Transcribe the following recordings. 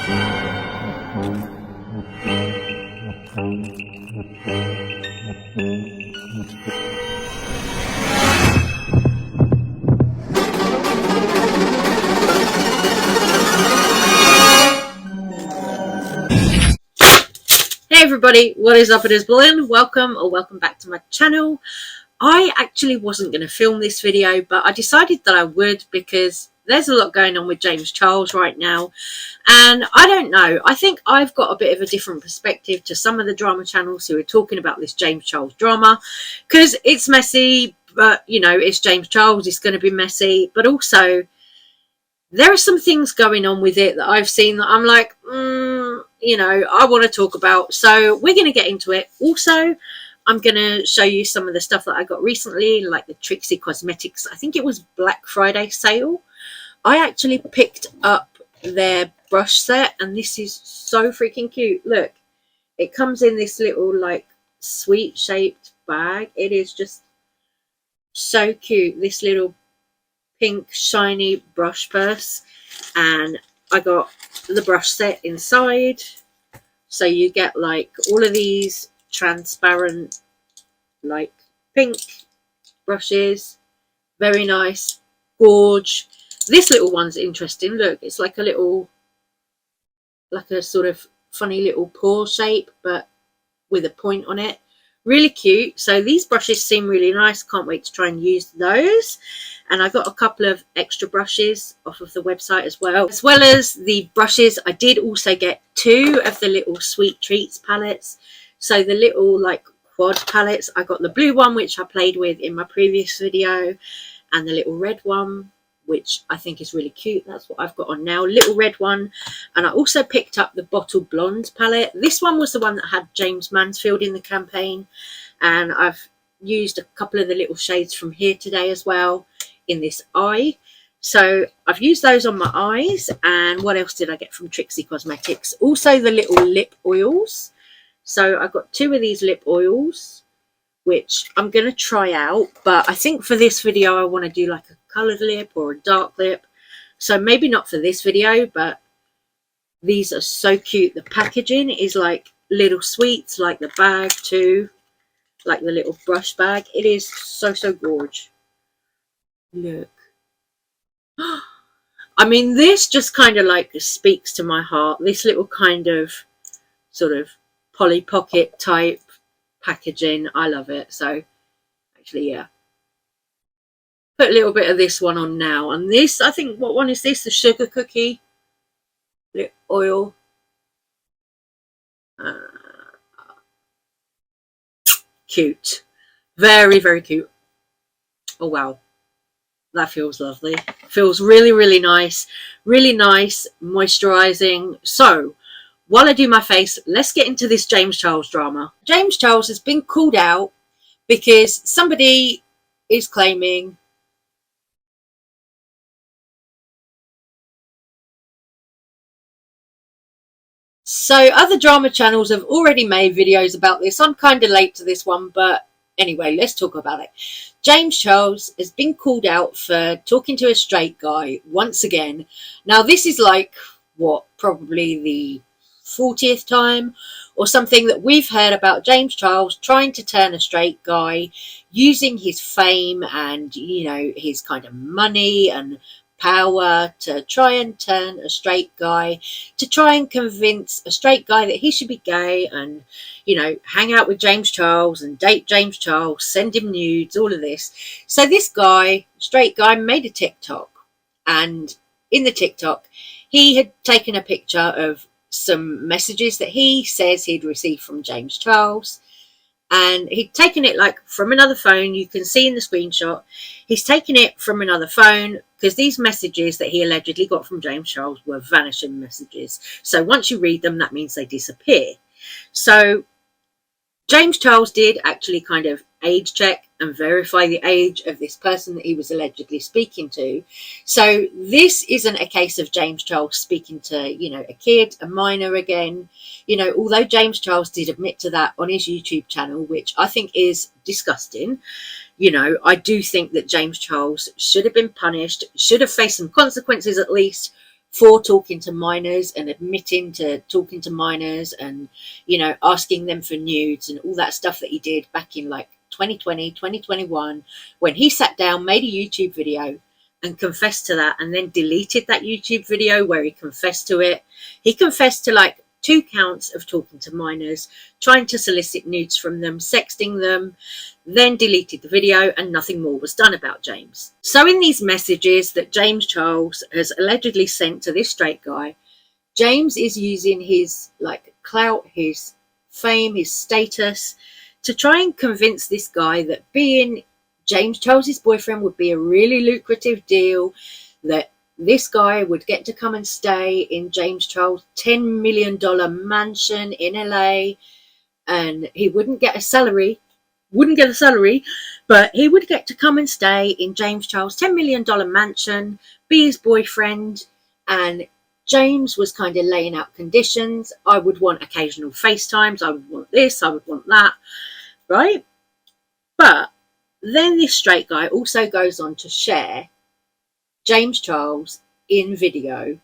Hey everybody, what is up? It is Berlin. Welcome back to my channel. I actually wasn't going to film this video, but I decided that I would because there's a lot going on with James Charles right now. And I don't know, I think I've got a bit of a different perspective to some of the drama channels who are talking about this James Charles drama, because it's messy, but you know, it's James Charles, it's going to be messy, but also there are some things going on with it that I've seen that I'm like, you know, I want to talk about. So we're going to get into it. Also, I'm going to show you some of the stuff that I got recently, like the Trixie Cosmetics. I think it was Black Friday sale. I actually picked up their brush set, and this is so freaking cute. Look, it comes in this little like sweet shaped bag. It is just so cute. This little pink shiny brush purse, and I got the brush set inside, so you get like all of these transparent like pink brushes. Very nice, gorge. This little one's interesting. Look, it's like a little, like a sort of funny little paw shape, but with a point on it. Really cute. So these brushes seem really nice. Can't wait to try and use those. And I got a couple of extra brushes off of the website as well as the brushes. I did also get 2 of the little Sweet Treats palettes. So the little like quad palettes, I got the blue one, which I played with in my previous video, and the little red one, which I think is really cute. That's what I've got on now, little red one. And I also picked up the Bottle Blonde palette. This one was the one that had James Mansfield in the campaign, and I've used a couple of the little shades from here today as well in this eye. So I've used those on my eyes. And what else did I get from Trixie Cosmetics? Also the little lip oils. So I've got 2 of these lip oils, which I'm going to try out, but I think for this video I want to do like a coloured lip or a dark lip, so maybe not for this video, but these are so cute. The packaging is like little sweets, like the bag too, like the little brush bag. It is so gorge. Look. I mean, this just kind of like speaks to my heart. This little kind of sort of Polly Pocket type packaging, I love it. So actually, yeah, put a little bit of this one on now. And this, I think, what one is this? The Sugar Cookie lip oil. Cute. Very cute. Oh wow, that feels lovely. Feels really nice. Really nice, moisturizing. So while I do my face, let's get into this James Charles drama. James Charles has been called out because somebody is claiming so other drama channels have already made videos about this. I'm kind of late to this one, but anyway, let's talk about it. James Charles has been called out for talking to a straight guy once again. Now this is like what, probably the 40th time or something that we've heard about James Charles trying to turn a straight guy, using his fame and, you know, his kind of money and power to try and turn a straight guy, to try and convince a straight guy that he should be gay and, you know, hang out with James Charles and date James Charles, send him nudes, all of this. So this guy, straight guy, made a TikTok, and in the TikTok he had taken a picture of some messages that he says he'd received from James Charles, and he'd taken it like from another phone. You can see in the screenshot he's taken it from another phone, because these messages that he allegedly got from James Charles were vanishing messages. So once you read them, that means they disappear. So James Charles did actually kind of age check and verify the age of this person that he was allegedly speaking to. So this isn't a case of James Charles speaking to, you know, a kid, a minor again. You know, although James Charles did admit to that on his YouTube channel, which I think is disgusting. You know, I do think that James Charles should have been punished, should have faced some consequences at least for talking to minors and admitting to talking to minors and, asking them for nudes and all that stuff that he did back in like 2020, 2021, when he sat down, made a YouTube video and confessed to that, and then deleted that YouTube video where he confessed to it. He confessed to like 2 counts of talking to minors, trying to solicit nudes from them, sexting them, then deleted the video, and nothing more was done about James. So in these messages that James Charles has allegedly sent to this straight guy, James is using his like clout, his fame, his status to try and convince this guy that being James Charles's boyfriend would be a really lucrative deal, that this guy would get to come and stay in James Charles' $10 million mansion in LA, and he wouldn't get a salary, but he would get to come and stay in James Charles' $10 million mansion, be his boyfriend, and James was kind of laying out conditions. I would want occasional FaceTimes, I would want this, I would want that, right? But then this straight guy also goes on to share James Charles in video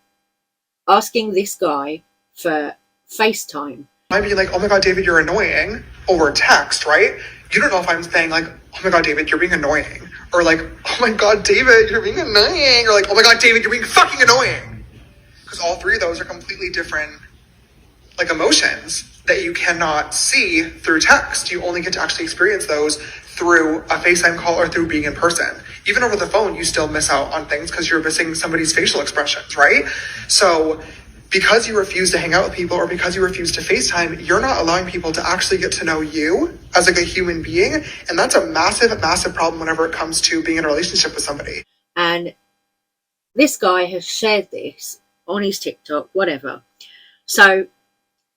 asking this guy for FaceTime. I'd be like, oh my God, David, you're annoying, over text, right? You don't know if I'm saying like, oh my God, David, you're being annoying. Or like, oh my God, David, you're being annoying. Or like, oh my God, David, you're being fucking annoying. Because all three of those are completely different like emotions that you cannot see through text. You only get to actually experience those through a FaceTime call or through being in person. Even over the phone, you still miss out on things because you're missing somebody's facial expressions, right? So because you refuse to hang out with people or because you refuse to FaceTime, you're not allowing people to actually get to know you as like a human being. And that's a massive, massive problem whenever it comes to being in a relationship with somebody. And this guy has shared this on his TikTok, whatever. So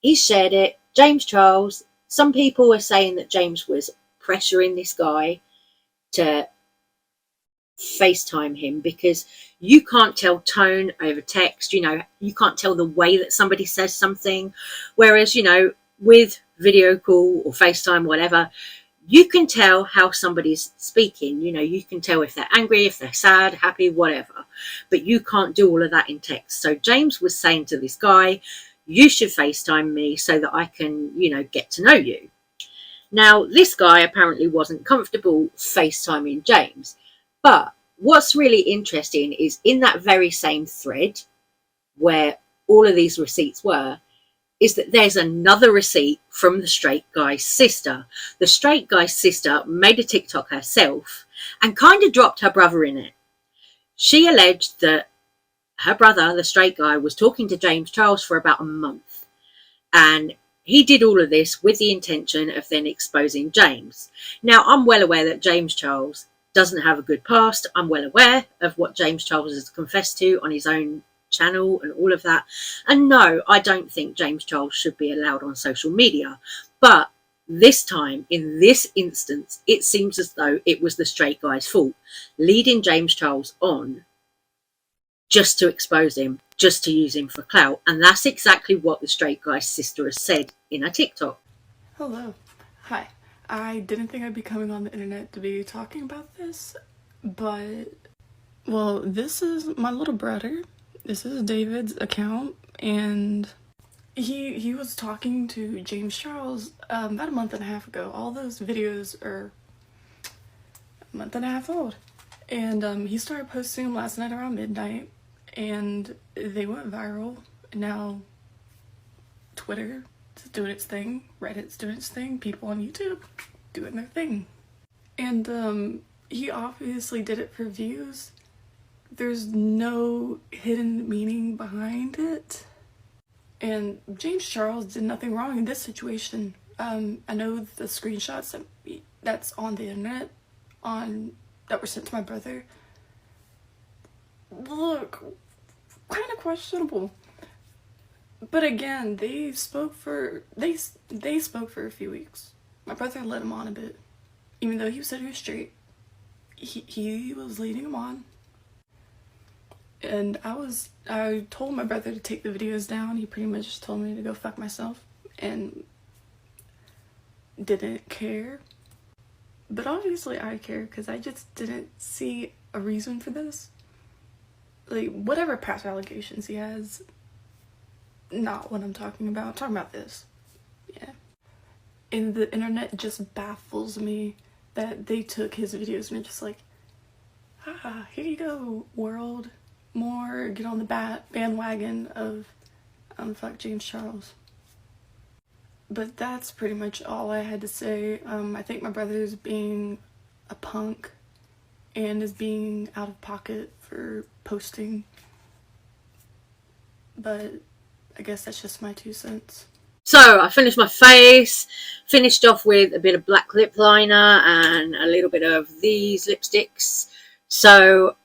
he shared it. James Charles, some people were saying that James was pressuring this guy to FaceTime him because you can't tell tone over text. You can't tell the way that somebody says something. Whereas, with video call or FaceTime, whatever, you can tell how somebody's speaking. You can tell if they're angry, if they're sad, happy, whatever. But you can't do all of that in text. So James was saying to this guy, you should FaceTime me so that I can, get to know you. Now, this guy apparently wasn't comfortable FaceTiming James. But what's really interesting is in that very same thread where all of these receipts were, is that there's another receipt from the straight guy's sister. The straight guy's sister made a TikTok herself and kind of dropped her brother in it. She alleged that her brother, the straight guy, was talking to James Charles for about a month. And he did all of this with the intention of then exposing James. Now, I'm well aware that James Charles doesn't have a good past. I'm well aware of what James Charles has confessed to on his own channel and all of that. And no, I don't think James Charles should be allowed on social media. But this time, in this instance, it seems as though it was the straight guy's fault, leading James Charles on just to expose him, just to use him for clout. And that's exactly what the straight guy's sister has said in a TikTok. Hello. Hi. I didn't think I'd be coming on the internet to be talking about this, but, well, this is my little brother. This is David's account, and he was talking to James Charles about a month and a half ago. All those videos are a month and a half old. And he started posting them last night around midnight, and they went viral. Now Twitter is doing its thing, Reddit's doing its thing, people on YouTube doing their thing. And he obviously did it for views. There's no hidden meaning behind it. And James Charles did nothing wrong in this situation. I know the screenshots that's on the internet that were sent to my brother look kind of questionable. But again, they spoke for a few weeks. My brother led him on a bit, even though he said he was straight. He was leading him on. And I told my brother to take the videos down. He pretty much just told me to go fuck myself and didn't care. But obviously I care because I just didn't see a reason for this. like, whatever past allegations he has, not what I'm talking about. I'm talking about this. Yeah. And the internet just baffles me that they took his videos and are just like, here you go, world. More, get on the bandwagon of fuck James Charles. But that's pretty much all I had to say. I think my brother's being a punk and is being out of pocket for posting. But I guess that's just my 2 cents. So I finished my face, finished off with a bit of black lip liner and a little bit of these lipsticks. So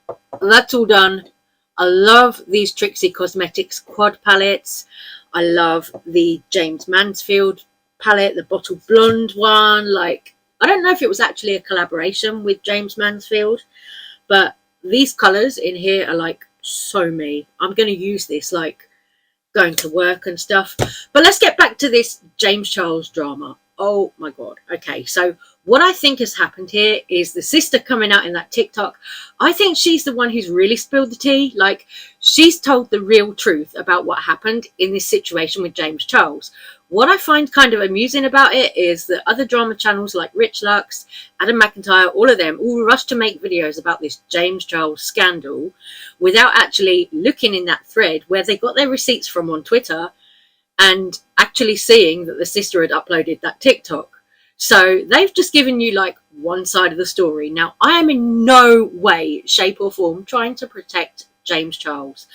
that's all done. I love these Trixie Cosmetics quad palettes. I love the James Mansfield palette, the bottle blonde one. Like, I don't know if it was actually a collaboration with James Mansfield, but these colours in here are like so me. I'm going to use this like going to work and stuff. But let's get back to this James Charles drama. Oh my god. Okay, so what I think has happened here is the sister coming out in that TikTok. I think she's the one who's really spilled the tea. Like, she's told the real truth about what happened in this situation with James Charles. What I find kind of amusing about it is that other drama channels like Rich Lux, Adam McIntyre, all of them all rush to make videos about this James Charles scandal without actually looking in that thread where they got their receipts from on Twitter and actually seeing that the sister had uploaded that TikTok. So they've just given you like one side of the story. Now, I am in no way, shape or form trying to protect James Charles.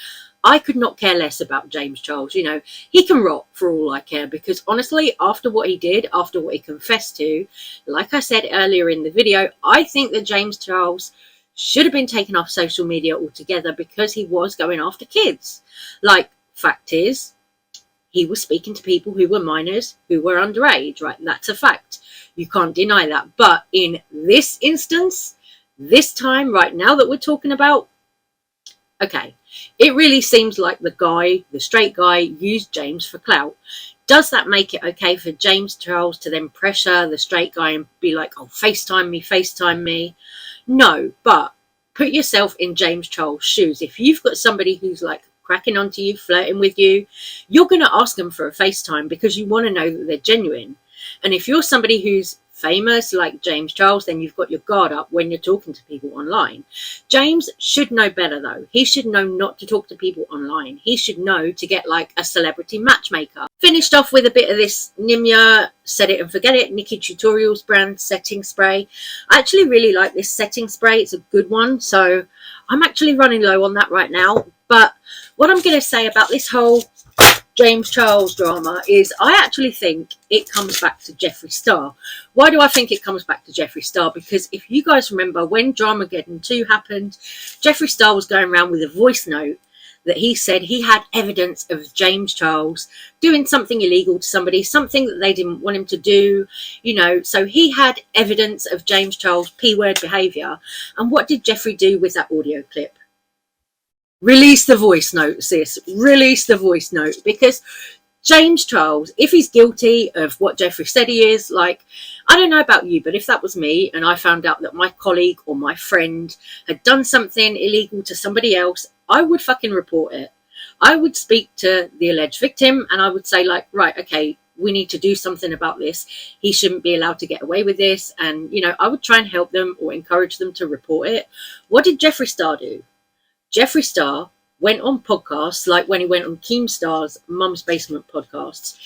I could not care less about James Charles. You know, he can rot for all I care, because honestly, after what he did, after what he confessed to, like I said earlier in the video, I think that James Charles should have been taken off social media altogether because he was going after kids. Like, fact is, he was speaking to people who were minors, who were underage, right? That's a fact. You can't deny that. But in this instance, this time, right now that we're talking about, okay, it really seems like the guy, the straight guy, used James for clout. Does that make it okay for James Charles to then pressure the straight guy and be like, oh, FaceTime me? No, but put yourself in James Charles' shoes. If you've got somebody who's like cracking onto you, flirting with you, you're going to ask them for a FaceTime because you want to know that they're genuine. And if you're somebody who's famous like James Charles, then you've got your guard up when you're talking to people online. James should know better though. He should know not to talk to people online. He should know to get like a celebrity matchmaker. Finished off with a bit of this Nimya Set It and Forget It Nikkie Tutorials brand setting spray. I actually really like this setting spray. It's a good one. So I'm actually running low on that right now. But what I'm going to say about this whole James Charles drama is I actually think it comes back to Jeffree Star. Why do I think it comes back to Jeffree Star? Because if you guys remember when Dramageddon 2 happened, Jeffree Star was going around with a voice note that he said he had evidence of James Charles doing something illegal to somebody, something that they didn't want him to do, you know. So he had evidence of James Charles' P-word behaviour. And what did Jeffree do with that audio clip? Release the voice note, sis. Release the voice note. Because James Charles, if he's guilty of what Jeffree said he is, like, I don't know about you, but if that was me and I found out that my colleague or my friend had done something illegal to somebody else, I would fucking report it. I would speak to the alleged victim and I would say, like, right, okay, we need to do something about this. He shouldn't be allowed to get away with this. And, you know, I would try and help them or encourage them to report it. What did Jeffree Star do? Jeffree Star went on podcasts, like when he went on Keemstar's Mum's Basement podcasts.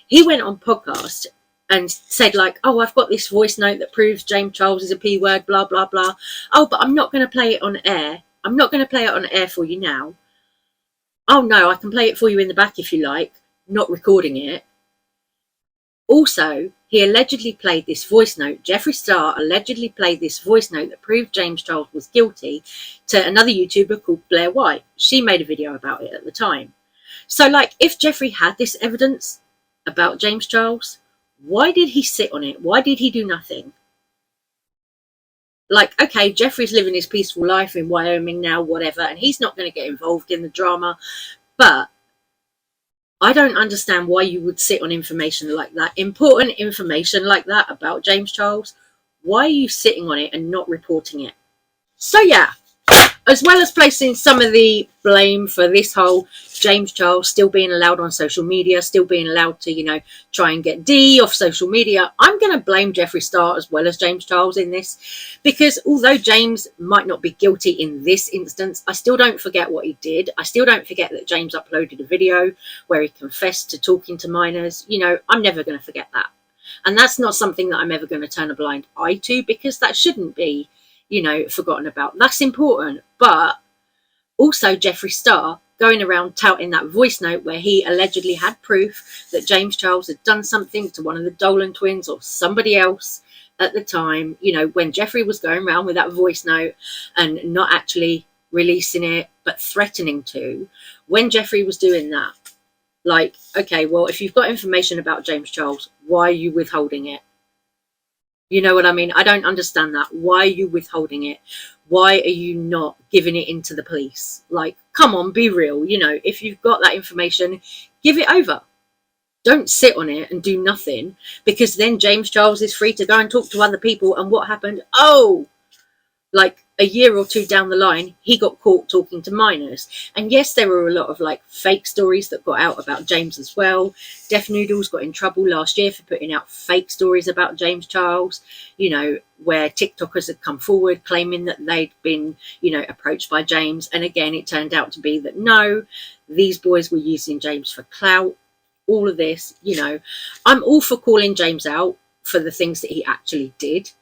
He went on podcast and said like, oh, I've got this voice note that proves James Charles is a P word, blah, blah, blah. Oh, but I'm not going to play it on air. I'm not going to play it on air for you now. Oh, no, I can play it for you in the back if you like, not recording it. Also, he allegedly played this voice note. Jeffree Star allegedly played this voice note that proved James Charles was guilty to another YouTuber called Blair White. She made a video about it at the time. So, like, if Jeffree had this evidence about James Charles, why did he sit on it? Why did he do nothing? Like, okay, Jeffree's living his peaceful life in Wyoming now, whatever, and he's not going to get involved in the drama. But I don't understand why you would sit on information like that, important information like that about James Charles. Why are you sitting on it and not reporting it? So yeah, as well as placing some of the blame for this whole James Charles still being allowed on social media, still being allowed to, you know, try and get D off social media, I'm going to blame Jeffree Star as well as James Charles in this, because although James might not be guilty in this instance, I still don't forget what he did. I still don't forget that James uploaded a video where he confessed to talking to minors. You know, I'm never going to forget that. And that's not something that I'm ever going to turn a blind eye to, because that shouldn't be, you know, forgotten about. That's important. But also Jeffree Star going around touting that voice note where he allegedly had proof that James Charles had done something to one of the Dolan twins or somebody else at the time, you know, when Jeffree was going around with that voice note and not actually releasing it, but threatening to. When Jeffree was doing that, like, okay, well, if you've got information about James Charles, why are you withholding it? You know what I mean? I don't understand that. Why are you withholding it? Why are you not giving it into the police? Like, come on, be real. You know, if you've got that information, give it over. Don't sit on it and do nothing, because then James Charles is free to go and talk to other people. And what happened? Oh, like a year or two down the line, he got caught talking to minors. And yes, there were a lot of like fake stories that got out about James as well. Def Noodles got in trouble last year for putting out fake stories about James Charles, you know, where TikTokers had come forward claiming that they'd been, you know, approached by James. And again, it turned out to be that no, these boys were using James for clout. All of this, you know, I'm all for calling James out for the things that he actually did.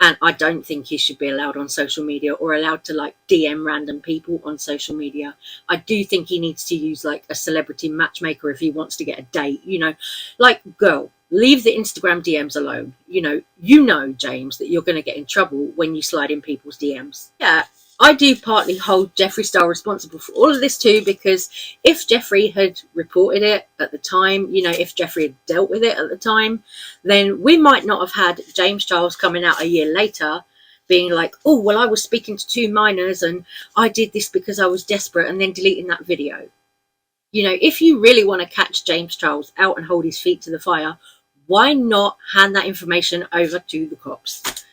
And I don't think he should be allowed on social media or allowed to like DM random people on social media. I do think he needs to use like a celebrity matchmaker if he wants to get a date, you know, like, girl, leave the Instagram DMs alone. You know, James, that you're going to get in trouble when you slide in people's DMs. Yeah, I do partly hold Jeffree Star responsible for all of this too, because if Jeffree had reported it at the time, you know, if Jeffree had dealt with it at the time, then we might not have had James Charles coming out a year later being like, oh, well, I was speaking to 2 minors and I did this because I was desperate, and then deleting that video. You know, if you really want to catch James Charles out and hold his feet to the fire, why not hand that information over to the cops?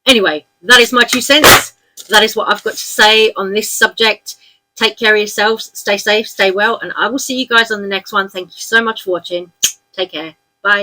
Anyway, that is my 2 cents. That is what I've got to say on this subject. Take care of yourselves, stay safe, stay well, and I will see you guys on the next one. Thank you so much for watching. Take care. Bye.